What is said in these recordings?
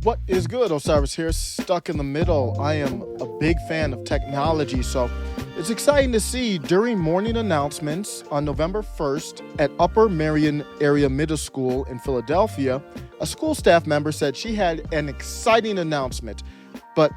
What is good? Osiris here, stuck in the middle. I am a big fan of technology, so it's exciting to see during morning announcements on November 1st at Upper Marion Area Middle School in Philadelphia, a school staff member said she had an exciting announcement, but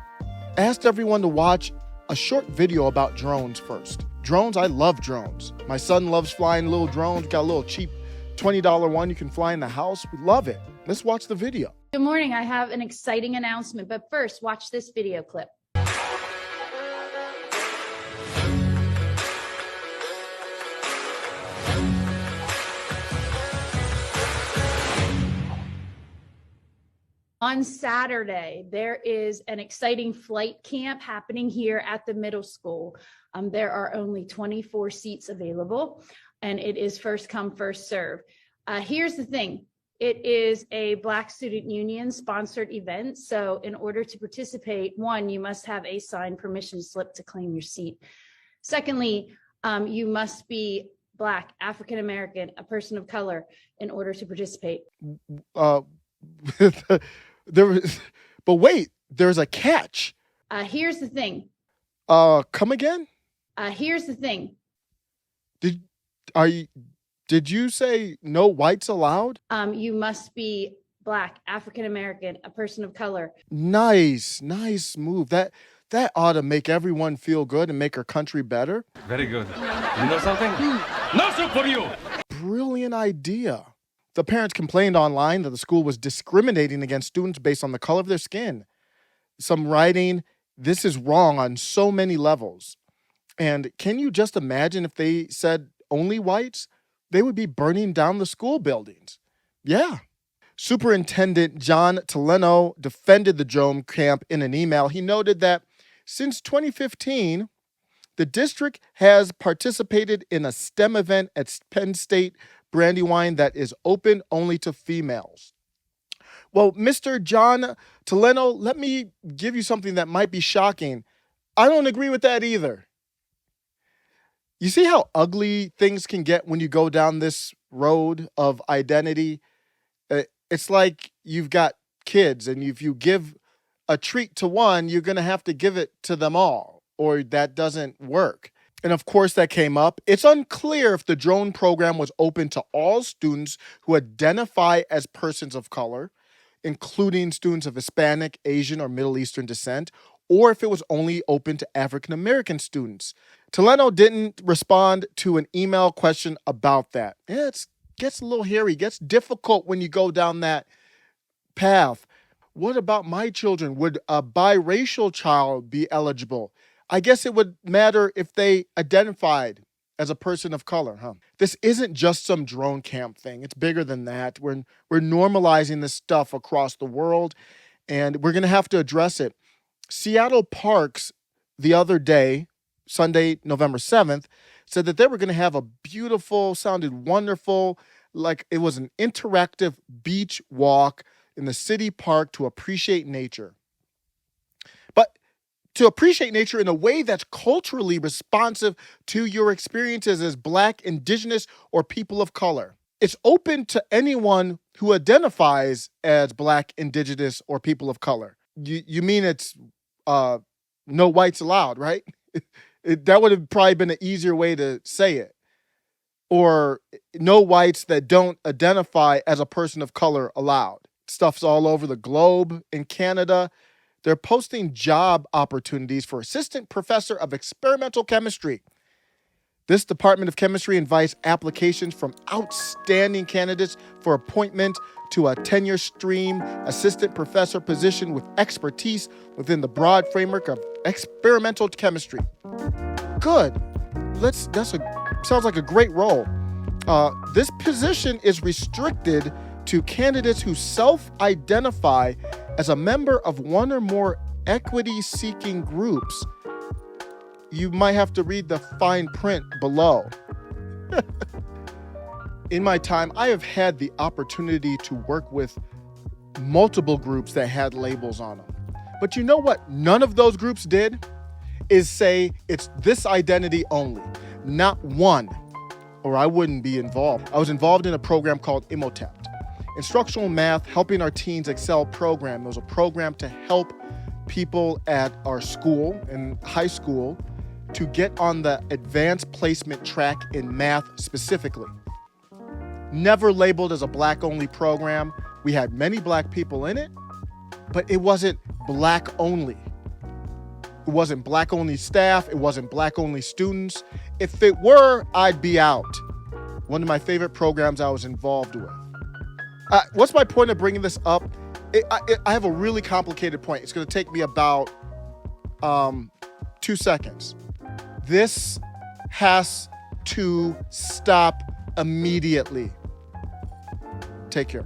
asked everyone to watch a short video about drones first. Drones, I love drones. My son loves flying little drones. Got a little cheap $20 one you can fly in the house. We love it. Let's watch the video. Good morning. I have an exciting announcement, but first, watch this video clip. On Saturday, there is an exciting flight camp happening here at the middle school. There are only 24 seats available, and it is first come, first serve. Here's the thing. It is a Black Student Union sponsored event. So in order to participate, one, you must have a signed permission slip to claim your seat. Secondly, you must be Black, African American, a person of color in order to participate. But wait, there's a catch. Here's the thing. Come again? Here's the thing. Did you say no whites allowed? You must be Black, African American, a person of color. Nice move. That ought to make everyone feel good and make our country better. Very good. You know something? No soup for you! Brilliant idea. The parents complained online that the school was discriminating against students based on the color of their skin. Some writing, this is wrong on so many levels. And can you just imagine if they said only whites? They would be burning down the school buildings. Yeah. Superintendent John Taleno defended the drone camp in an email. He noted that since 2015, the district has participated in a STEM event at Penn State Brandywine that is open only to females. Well, Mr. John Taleno, let me give you something that might be shocking. I don't agree with that either. You see how ugly things can get when you go down this road of identity? It's like you've got kids, and if you give a treat to one, you're going to have to give it to them all, or that doesn't work. And of course, that came up. It's unclear if the drone program was open to all students who identify as persons of color, including students of Hispanic, Asian, or Middle Eastern descent, or if it was only open to African American students. Taleno didn't respond to an email question about that. Yeah, it gets a little hairy, gets difficult when you go down that path. What about my children? Would a biracial child be eligible? I guess it would matter if they identified as a person of color, huh? This isn't just some drone camp thing. It's bigger than that. We're normalizing this stuff across the world, and we're going to have to address it. Seattle Parks the other day, Sunday, November 7th, said that they were going to have a beautiful, sounded wonderful, like it was an interactive beach walk in the city park to appreciate nature. But to appreciate nature in a way that's culturally responsive to your experiences as Black, Indigenous, or people of color. It's open to anyone who identifies as Black, Indigenous, or people of color. You mean it's no whites allowed, right? That would have probably been an easier way to say it. Or no whites that don't identify as a person of color allowed. Stuff's all over the globe. In Canada, they're posting job opportunities for assistant professor of experimental chemistry. This Department of Chemistry invites applications from outstanding candidates for appointment to a tenure stream assistant professor position with expertise within the broad framework of experimental chemistry. Good. Sounds like a great role. This position is restricted to candidates who self-identify as a member of one or more equity-seeking groups. You might have to read the fine print below. In my time, I have had the opportunity to work with multiple groups that had labels on them. But you know what none of those groups did? Is say it's this identity only. Not one, or I wouldn't be involved. I was involved in a program called Imhotep. Instructional Math Helping Our Teens Excel program. It was a program to help people at our school, in high school, to get on the advanced placement track in math specifically. Never labeled as a black-only program. We had many black people in it, but it wasn't black-only. It wasn't black-only staff. It wasn't black-only students. If it were, I'd be out. One of my favorite programs I was involved with. What's my point of bringing this up? I have a really complicated point. It's going to take me about 2 seconds. This has to stop immediately. Take care.